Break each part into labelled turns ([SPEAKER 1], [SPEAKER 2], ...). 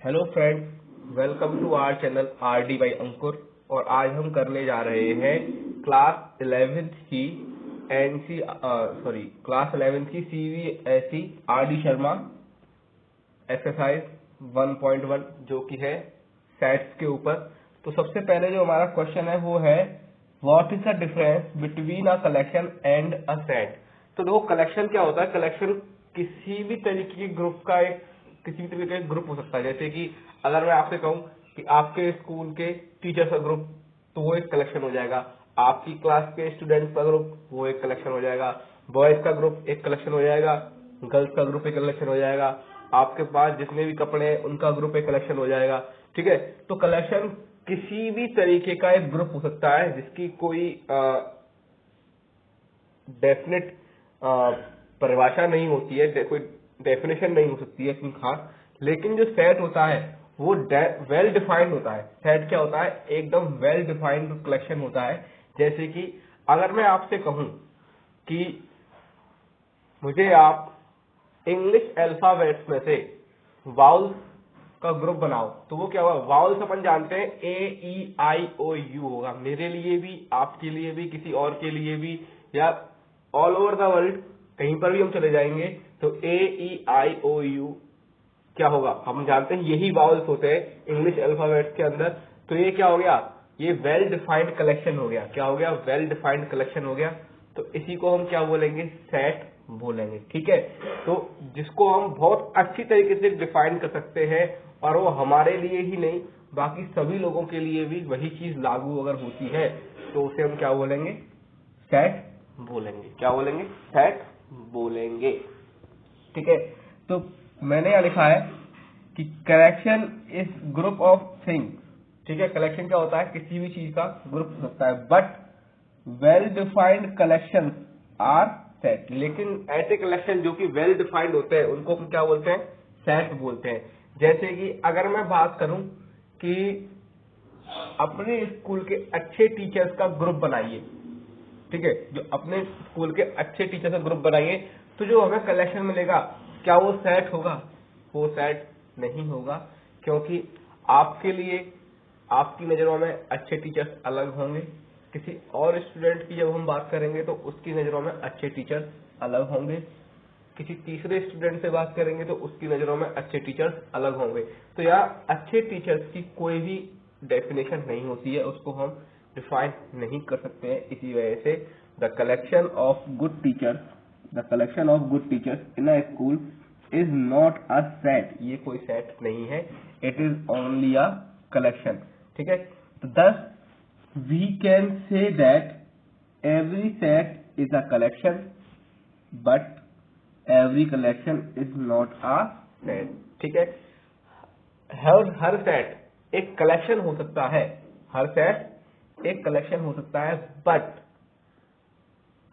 [SPEAKER 1] Hello friends, welcome to our channel RD by Ankur. और आज हम करने जा रहे हैं क्लास 11th की CBSE आरडी शर्मा एक्सरसाइज 1.1 जो कि है सेट्स के ऊपर। तो सबसे पहले जो हमारा क्वेश्चन है वो है what is the difference between a collection and a set. तो देखो, कलेक्शन क्या होता है? कलेक्शन किसी भी तरीके के ग्रुप का किसी भी तरीके का ग्रुप हो सकता है। जैसे कि अगर मैं आपसे कहूं कि आपके स्कूल के टीचर्स का ग्रुप, तो वो एक कलेक्शन हो जाएगा। आपकी क्लास के स्टूडेंट्स का ग्रुप, वो एक कलेक्शन हो जाएगा। बॉयज का ग्रुप एक कलेक्शन हो जाएगा, गर्ल्स का ग्रुप एक कलेक्शन हो जाएगा। आपके पास जितने भी कपड़े हैं उनका ग्रुप एक कलेक्शन हो जाएगा। ठीक है, तो कलेक्शन किसी भी तरीके का एक ग्रुप हो सकता है जिसकी कोई डेफिनेट परिभाषा नहीं होती है, कोई डेफिनेशन नहीं हो सकती है इतनी खास। लेकिन जो सेट होता है वो वेल डिफाइंड होता है। सेट क्या होता है? एकदम वेल डिफाइंड कलेक्शन होता है। जैसे कि अगर मैं आपसे कहूं कि मुझे आप इंग्लिश अल्फाबेट्स में से वाउल्स का ग्रुप बनाओ, तो वो क्या होगा? वाउल्स अपन जानते हैं AEIOU होगा। मेरे लिए भी, आपके लिए भी, किसी और के लिए भी, या ऑल ओवर द वर्ल्ड कहीं पर भी हम चले जाएंगे तो AEIOU क्या होगा? हम जानते हैं यही वाउल्स होते हैं इंग्लिश अल्फाबेट्स के अंदर। तो ये क्या हो गया? ये वेल डिफाइंड कलेक्शन हो गया। क्या हो गया? वेल डिफाइंड कलेक्शन हो गया। तो इसी को हम क्या बोलेंगे? सेट बोलेंगे। ठीक है, तो जिसको हम बहुत अच्छी तरीके से डिफाइन कर सकते हैं, और वो हमारे लिए ही नहीं बाकी सभी लोगों के लिए भी वही चीज लागू अगर होती है तो उसे हम क्या बोलेंगे? सेट बोलेंगे। क्या बोलेंगे? सेट बोलेंगे। ठीक है, तो मैंने यहाँ लिखा है कि collection is group of things. ठीक है, कलेक्शन क्या होता है? किसी भी चीज का ग्रुप हो सकता है। But well defined collection are set. लेकिन ऐसे कलेक्शन जो कि वेल डिफाइंड होते हैं उनको हम क्या बोलते हैं? सेट बोलते हैं। जैसे कि अगर मैं बात करूं कि अपने स्कूल के अच्छे टीचर्स का ग्रुप बनाइए। ठीक है, जो अपने स्कूल के अच्छे टीचर्स का ग्रुप बनाइए, तो जो हमें कलेक्शन मिलेगा क्या वो सेट होगा? वो सेट नहीं होगा, क्योंकि आपके लिए, आपकी नजरों में अच्छे टीचर्स अलग होंगे। किसी और स्टूडेंट की जब हम बात करेंगे तो उसकी नजरों में अच्छे टीचर्स अलग होंगे। किसी तीसरे स्टूडेंट से बात करेंगे तो उसकी नजरों में अच्छे टीचर्स अलग होंगे। तो यहाँ अच्छे टीचर्स की कोई भी डेफिनेशन नहीं होती है, उसको हम डिफाइन नहीं कर सकते हैं। इसी वजह से the collection of good teachers in a school is not a set. ये कोई सेट नहीं है, it is only a collection. ठीक है, तो thus we can say that every set is a collection but every collection is not a set। ठीक है, हर set एक कलेक्शन हो सकता है। हर सेट एक कलेक्शन हो सकता है, बट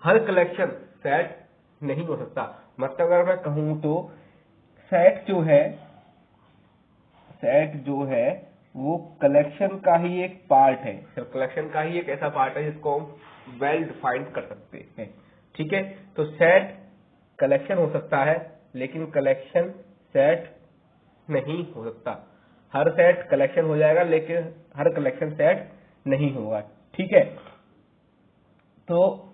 [SPEAKER 1] हर कलेक्शन सेट नहीं हो सकता। मतलब अगर मैं कहूं तो सेट जो है वो कलेक्शन का ही एक पार्ट है। सिर्फ कलेक्शन का ही एक ऐसा पार्ट है जिसको हम वेल डिफाइंड कर सकते हैं। ठीक है, तो सेट कलेक्शन हो सकता है लेकिन कलेक्शन सेट नहीं हो सकता। हर सेट कलेक्शन हो जाएगा लेकिन हर कलेक्शन सेट नहीं होगा। ठीक है, तो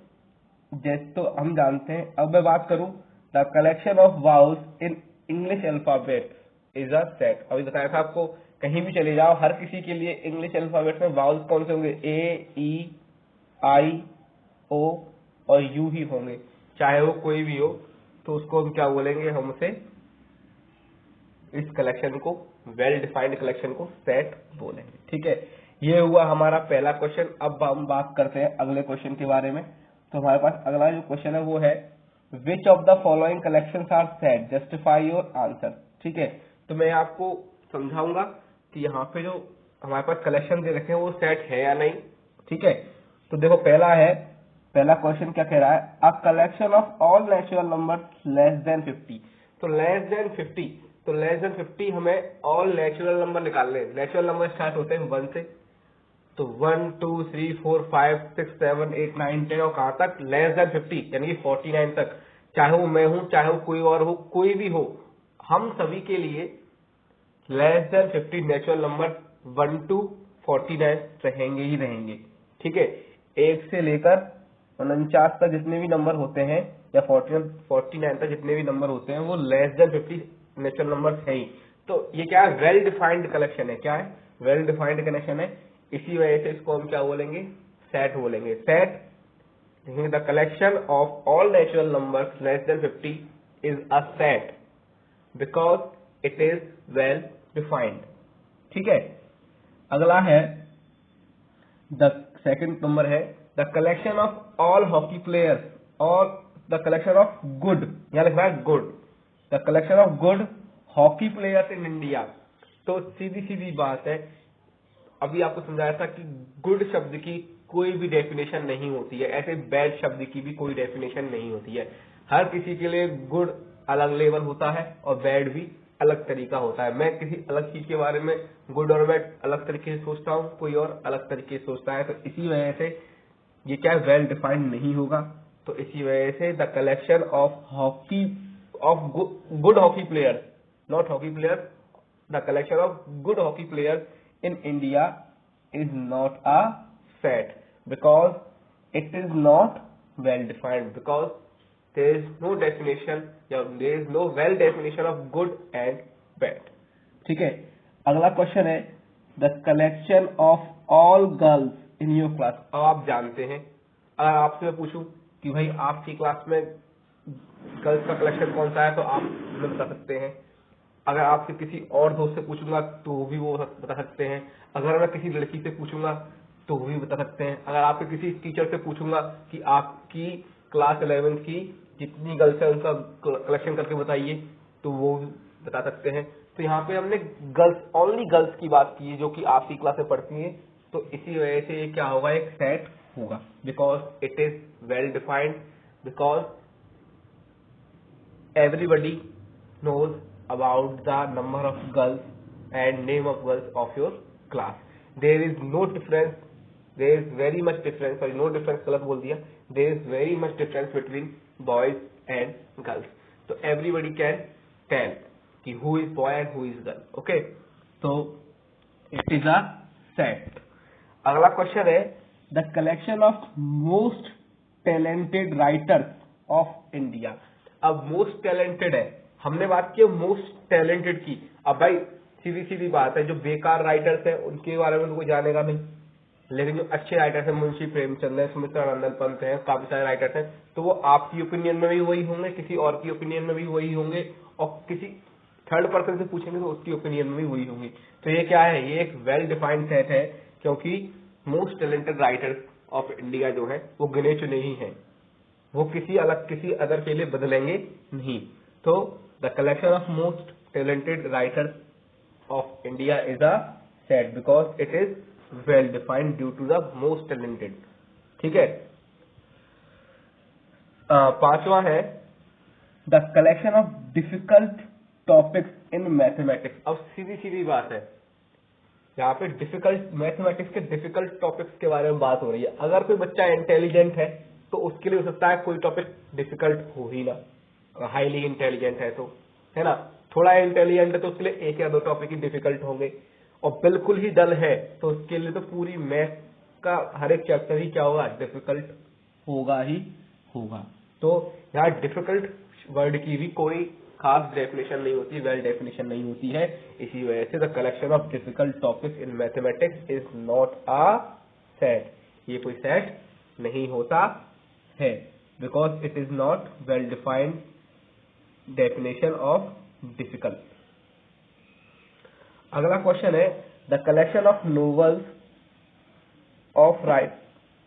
[SPEAKER 1] जैसे तो हम जानते हैं। अब मैं बात करूं the collection of vowels in English alphabet is a set. अभी बताया था आपको, कहीं भी चले जाओ हर किसी के लिए इंग्लिश अल्फाबेट में वाउल्स कौन से होंगे? AEIO और U ही होंगे, चाहे वो कोई भी हो। तो उसको हम क्या बोलेंगे? हम उसे, इस कलेक्शन को, वेल डिफाइंड कलेक्शन को सेट बोलेंगे। ठीक है, ये हुआ हमारा पहला क्वेश्चन। अब हम बात करते हैं अगले क्वेश्चन के बारे में। तो हमारे पास अगला जो क्वेश्चन है वो है which of the following collections are set, justify your answer. ठीक है, तो मैं आपको समझाऊंगा कि यहाँ पे जो हमारे पास कलेक्शन दे रखे हैं वो सेट है या नहीं। ठीक है, तो देखो पहला क्वेश्चन क्या कह रहा है? A collection of all natural number less than 50। तो लेस देन 50 हमें ऑल नेचुरल नंबर निकालने हैं। नेचुरल नंबर स्टार्ट होते हैं 1 से, तो 1 2 3 4 5 6 7 8 9 10 और कहां तक? लेस देन 50 यानी कि 49 तक। चाहे वो मैं हूं, चाहे वो कोई और हो, कोई भी हो, हम सभी के लिए less than 50 natural number 1 to 49 रहेंगे ही रहेंगे। ठीक है, 1 से लेकर 49 तक जितने भी नंबर होते हैं या 49 तक जितने भी नंबर होते हैं वो लेस देन 50 नेचुरल नंबर है ही। तो ये क्या है, वेल डिफाइंड कलेक्शन है। क्या है, वेल डिफाइंड कलेक्शन है। इसी वजह से इसको हम क्या बोलेंगे, सेट बोलेंगे। Set the collection of all natural numbers less than 50 is a set because it is well defined. ठीक है, अगला है द सेकंड नंबर है the collection of all hockey players और द कलेक्शन ऑफ गुड, यहां लिख रहा है good, the collection of good hockey players in India. तो सीधी सीधी बात है, अभी आपको समझाया था कि गुड शब्द की कोई भी डेफिनेशन नहीं होती है, ऐसे बैड शब्द की भी कोई डेफिनेशन नहीं होती है। हर किसी के लिए गुड अलग लेवल होता है और बैड भी अलग तरीका होता है। मैं किसी अलग चीज के बारे में गुड और बैड अलग तरीके से सोचता हूँ, कोई और अलग तरीके से सोचता है। तो इसी वजह से ये क्या वेल डिफाइंड नहीं होगा। तो इसी वजह से the collection of hockey of good hockey players, not hockey players, the collection of good hockey players in India is not a set because it is not well defined, because there is no definition या there is no well definition of good and bad। ठीक है, अगला question है the collection of all girls in your class। अब आप जानते हैं, अगर आपसे मैं पूछूं कि भाई आपकी क्लास में गर्ल्स का कलेक्शन कौन सा है तो आप मुझे बता सकते हैं। अगर आपसे किसी और दोस्त से पूछूंगा तो भी वो बता सकते हैं। अगर मैं किसी लड़की से पूछूंगा तो वो भी बता सकते हैं। अगर आपके किसी टीचर से पूछूंगा कि आपकी क्लास 11 की जितनी गर्ल्स है उनका कलेक्शन करके बताइए तो वो भी बता सकते हैं। तो यहाँ पे हमने गर्ल्स, ओनली गर्ल्स की बात की है जो कि आपकी क्लास में पढ़ती है। तो इसी वजह से ये क्या होगा, एक सेट होगा because it is well defined, because everybody knows about the number of girls and name of girls of your class। there is no difference, there is very much difference, sorry no difference गलत बोल दिया, there is very much difference between boys and girls। तो everybody can tell कि who is boy and who is girl। okay, so it is a set। अगला question है the collection of most talented writers of India। अब most talented है, हमने बात की most talented की। अब भाई सीधी सीधी बात है, जो बेकार राइटर्स हैं उनके बारे में तो कोई जानेगा नहीं, लेकिन जो अच्छे राइटर्स हैं, मुंशी प्रेमचंद है, सुमित्रानंदन पंत हैं, काफी सारे राइटर्स हैं, तो वो आपकी ओपिनियन में भी वही होंगे, किसी और की ओपिनियन में भी वही होंगे, और किसी थर्ड पर्सन से पूछेंगे तो उसकी ओपिनियन में भी वही होंगी। तो ये क्या है, ये एक वेल डिफाइंड सेट है, क्योंकि most talented writers of India जो है वो गिने चुने ही हैं, वो किसी अदर के लिए बदलेंगे नहीं। तो the collection of most talented writers of India is a set because it is well defined due to the most talented. ठीक है, पांचवा है the collection of difficult topics in mathematics. अब सीधी सीधी बात है, यहाँ पे डिफिकल्ट मैथमेटिक्स के डिफिकल्ट टॉपिक्स के बारे में बात हो रही है। अगर कोई बच्चा इंटेलिजेंट है तो उसके लिए हो सकता है कोई टॉपिक डिफिकल्ट हो ही ना, हाईली इंटेलिजेंट है तो, है ना, थोड़ा इंटेलिजेंट है तो उसके लिए एक या दो टॉपिक ही डिफिकल्ट होंगे, और बिल्कुल ही डल है तो उसके लिए तो पूरी मैथ का हर एक चैप्टर ही क्या होगा, डिफिकल्ट होगा ही होगा। तो यहाँ डिफिकल्ट वर्ड की भी कोई खास डेफिनेशन नहीं होती, वेल डेफिनेशन नहीं होती है। इसी वजह से the collection of difficult topics in mathematics is not a set, ये कोई सेट नहीं होता है, because it is not well defined definition of difficult. अगला क्वेश्चन है the collection of novels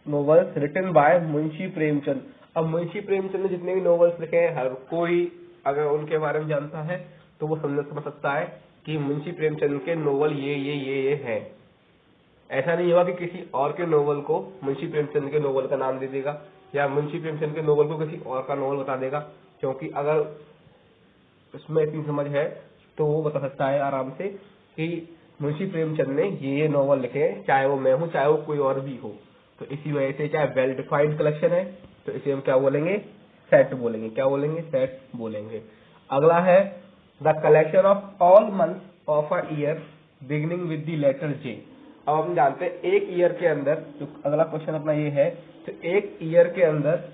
[SPEAKER 1] novels written by Munshi Premchand. अब मुंशी प्रेमचंद ने जितने भी नोवेल्स लिखे हैं, हर कोई अगर उनके बारे में जानता है तो वो समझ सकता है कि मुंशी प्रेमचंद के नोवेल ये हैं। ऐसा नहीं होगा कि किसी और के नोवेल को मुंशी प्रेमचंद के नोवेल का नाम दे देगा या मुंशी प्रेमचंद के नोवेल को किसी और का नोवेल बता देगा, क्योंकि अगर उसमें इतनी समझ है तो वो बता सकता है आराम से कि मुंशी प्रेमचंद ने ये नोवेल लिखे हैं, चाहे वो मैं हूं चाहे वो कोई और भी हो। तो इसी वजह से क्या वेल डिफाइंड कलेक्शन है, तो इसे हम क्या बोलेंगे, सेट बोलेंगे। क्या बोलेंगे, सेट बोलेंगे। अगला है the collection of all months of a year beginning with the letter J. अब हम जानते हैं एक ईयर के अंदर, जो अगला क्वेश्चन अपना ये है, तो एक ईयर के अंदर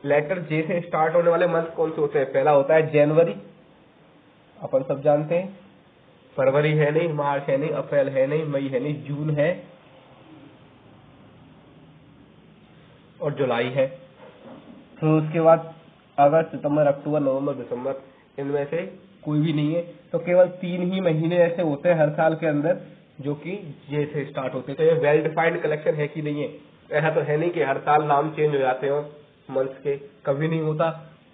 [SPEAKER 1] लेटर जे से स्टार्ट होने वाले मंथ कौन से होते हैं? पहला होता है जनवरी, अपन सब जानते हैं। फरवरी है नहीं, मार्च है नहीं, अप्रैल है नहीं, मई है नहीं, जून है और जुलाई है। तो उसके बाद अगस्त, सितंबर, अक्टूबर, नवंबर, दिसंबर, इनमें से कोई भी नहीं है। तो केवल 3 ही महीने ऐसे होते हैं हर साल के अंदर जो कि जे से स्टार्ट होते हैं। तो ये वेल डिफाइंड कलेक्शन है कि नहीं है? ऐसा तो है नहीं कि हर साल नाम चेंज हो जाते हो मंथ्स के, कभी नहीं होता।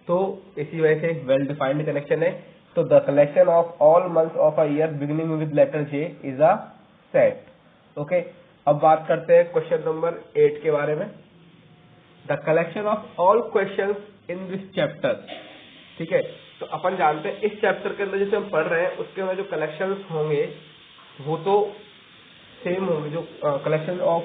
[SPEAKER 1] तो इसी वजह से वेल डिफाइंड कलेक्शन है। तो the collection of all months of a year beginning with letter J is a set. Okay, अब बात करते हैं क्वेश्चन नंबर 8 के बारे में। The collection of all question in this chapter. ठीक है, तो अपन जानते हैं इस चैप्टर के अंदर जैसे हम पढ़ रहे हैं उसके अंदर जो कलेक्शन होंगे वो तो सेम होंगे। जो collection of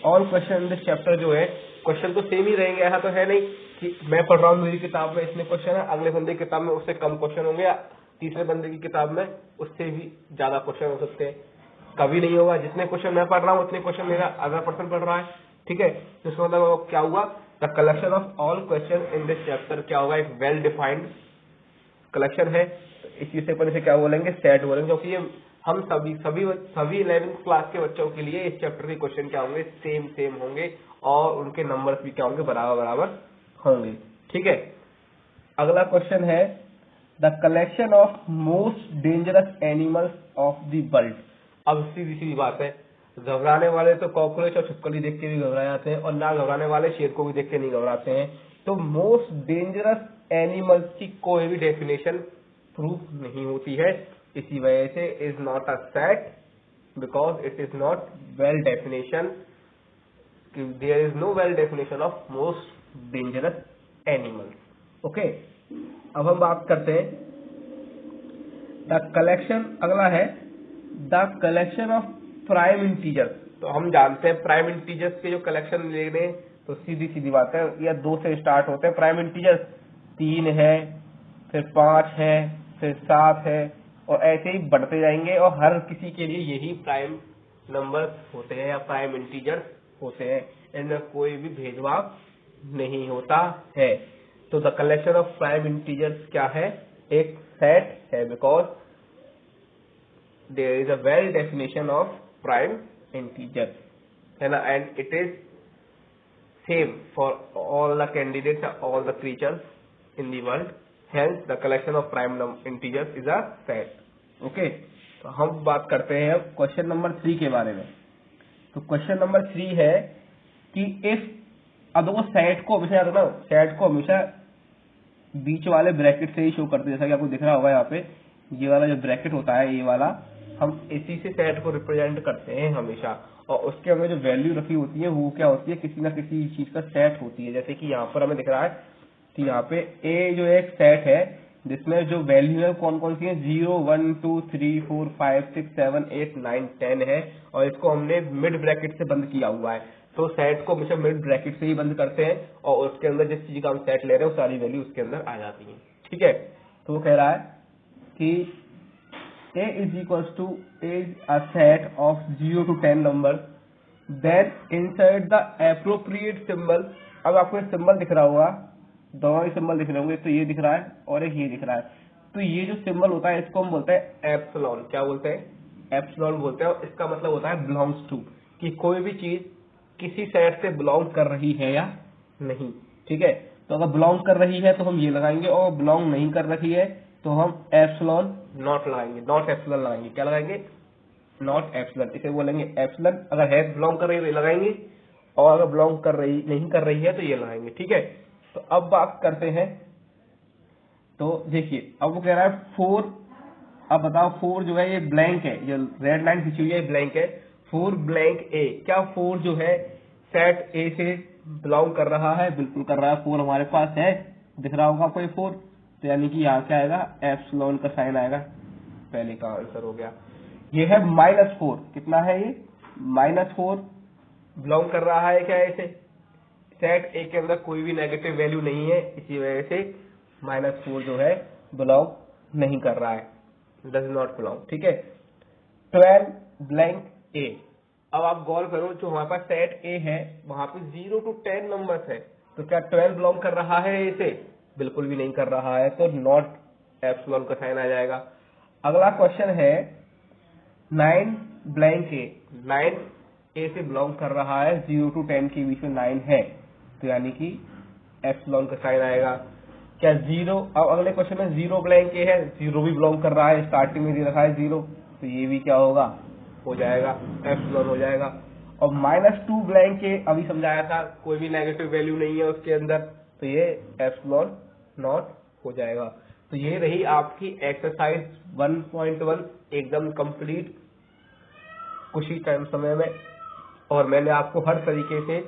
[SPEAKER 1] all question in this chapter जो है, क्वेश्चन तो सेम ही रहेंगे। ऐसा तो है नहीं कि मैं पढ़ रहा हूँ, मेरी किताब में इतने क्वेश्चन है, अगले बंदे की किताब में उससे कम क्वेश्चन होंगे, या तीसरे बंदे की किताब में उससे भी ज्यादा क्वेश्चन हो सकते हैं। कभी नहीं होगा। जितने क्वेश्चन मैं पढ़ रहा हूँ उतने क्वेश्चन मेरा अदर पर्सन पढ़ रहा है। ठीक है, तो इसका मतलब क्या हुआ? The collection of all question in this chapter क्या होगा? एक वेल डिफाइंड कलेक्शन है। तो इस चीज से अपन इसे क्या बोलेंगे? सेट बोलेंगे, क्योंकि ये हम सभी 11th क्लास के बच्चों के लिए इस चैप्टर के क्वेश्चन क्या होंगे? सेम होंगे और उनके नंबर्स भी क्या होंगे? बराबर होंगे। ठीक है, अगला क्वेश्चन है the collection of most dangerous animals of the world. अब सीधी सीधी बात है, घबराने वाले तो कॉकरोच और छिपकली देख के भी घबरा जाते हैं, और ना घबराने वाले शेर को भी देख के नहीं घबराते हैं। तो मोस्ट डेंजरस एनिमल्स की कोई भी डेफिनेशन प्रूफ नहीं होती है। इसी वजह से is not a set, because it is not well definition. There is no well definition of most dangerous animals. Okay, अब हम बात करते हैं द कलेक्शन। अगला है the collection of prime integers. तो हम जानते हैं प्राइम इंटीजर्स के जो कलेक्शन लेने, तो सीधी सीधी बात है, या 2 से स्टार्ट होते हैं प्राइम इंटीजर्स। 3 है, फिर 5 है, फिर 7 है, और ऐसे ही बढ़ते जाएंगे। और हर किसी के लिए यही प्राइम नंबर होते हैं या प्राइम इंटीजर्स होते हैं, इनमें कोई भी भेदभाव नहीं होता है। तो the collection of prime integers क्या है? एक सेट है, because there is a well definition of prime integer, है ना, and it is same for all the candidates, all the creatures in the world. Hence the collection of prime integers is a set. Okay, तो हम बात करते हैं अब question number 3 के बारे में। तो क्वेश्चन नंबर 3 है कि इफ, अब देखो सेट को हमेशा याद रखना, सेट को हमेशा बीच वाले ब्रैकेट से ही शो करते हैं। जैसा कि आपको दिख रहा होगा यहाँ पे, ये वाला जो ब्रैकेट होता है, ये वाला, हम इसी से सेट को रिप्रेजेंट करते हैं हमेशा। और उसके हमें जो वैल्यू रखी होती है वो क्या होती है? किसी ना किसी चीज का सेट होती है। जैसे कि यहाँ पर हमें दिख रहा है कि यहाँ पे ए जो एक सेट है जिसमें जो वैल्यू है कौन कौन सी है? 0, 1, 2, 3, 4, 5, 6, 7, 8, 9, 10 है, और इसको हमने मिड ब्रैकेट से बंद किया हुआ है। तो सेट को हमेशा मिड ब्रैकेट से ही बंद करते हैं, और उसके अंदर जिस चीज का हम सेट ले रहे हैं वो सारी वैल्यू उसके अंदर आ जाती है। ठीक है, तो वो कह रहा है कि A is equals to is a set of 0 to 10 numbers, then insert the appropriate symbol। अब आपको एक सिंबल दिख रहा होगा, दोनों ही सिंबल दिख रहे होंगे, तो ये दिख रहा है और एक ये दिख रहा है। तो ये जो सिंबल होता है इसको हम बोलते हैं एप्सिलॉन। क्या बोलते हैं? एप्सिलॉन बोलते हैं। और इसका मतलब होता है बिलोंग्स टू, कि कोई भी चीज किसी सेट से बिलोंग कर रही है या नहीं। ठीक है, तो अगर बिलोंग कर रही है तो हम ये लगाएंगे, और बिलोंग नहीं कर रही है तो हम एप्सिलॉन नॉट लगाएंगे, नॉट एप्सिलॉन लगाएंगे। क्या लगाएंगे? Not epsilon. इसे बोलेंगे एप्सिलॉन। अगर है बिलोंग कर रही है तो ये लगाएंगे, और अगर बिलोंग कर रही नहीं कर रही है तो ये लगाएंगे। ठीक है, तो अब बात करते हैं। तो देखिए, अब वो कह रहा है 4। अब बताओ 4 जो है ये ब्लैंक है, जो रेड लाइन खींची हुई है ब्लैंक है। 4 ब्लैंक ए, क्या 4 जो है सेट ए से बिलोंग कर रहा है? बिल्कुल कर रहा है। 4 हमारे पास है, दिख रहा होगा आपको ये 4। तो यानी कि यहाँ क्या आएगा? एप्सिलॉन का साइन आएगा। पहले का आंसर हो गया। ये है -4। कितना है ये? -4 बिलोंग कर रहा है क्या ऐसे? सेट ए के अंदर कोई भी नेगेटिव वैल्यू नहीं है, इसी वजह से -4 जो है बिलोंग नहीं कर रहा है। डज नॉट बिलोंग, ठीक है। 12 ब्लैंक ए, अब आप गौर करो जो हमारे पास सेट ए है वहां पे 0 to 10 नंबर्स है, तो क्या 12 बिलोंग कर रहा है ए से? बिल्कुल भी नहीं कर रहा है, तो नॉट एप्सिलॉन का साइन आ जाएगा। अगला क्वेश्चन है 9 ब्लैंक ए, 9 ए से बिलोंग कर रहा है, 0 to 10 के बीच में 9 है, तो यानी कि एप्सिलॉन का साइन आएगा। क्या 0, अब अगले क्वेश्चन में 0 ब्लैंक ए है, 0 भी बिलोंग कर रहा है, स्टार्टिंग में दे रखा है 0, तो ये भी क्या होगा, हो जाएगा, एप्सिलॉन हो जाएगा। और -2 ब्लैंक ए अभी समझाया था, कोई भी नेगेटिव वैल्यू नहीं है उसके अंदर, तो ये एप्सिलॉन नॉट हो जाएगा। तो ये रही आपकी एक्सरसाइज 1.1 एकदम कंप्लीट कुछ ही टाइम समय में, और मैंने आपको हर तरीके से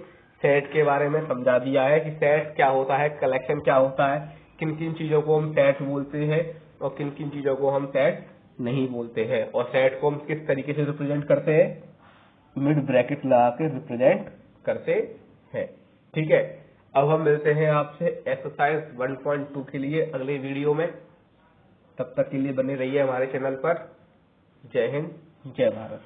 [SPEAKER 1] सेट के बारे में समझा दिया है कि सेट क्या होता है, कलेक्शन क्या होता है, किन किन चीजों को हम सेट बोलते हैं और किन किन चीजों को हम सेट नहीं बोलते हैं, और सेट को हम किस तरीके से रिप्रेजेंट करते हैं, मिड ब्रैकेट लगा के रिप्रेजेंट करते हैं। ठीक है, अब हम मिलते हैं आपसे एक्सरसाइज 1.2 के लिए अगले वीडियो में। तब तक के लिए बने रहिए हमारे चैनल पर। जय हिंद, जय भारत।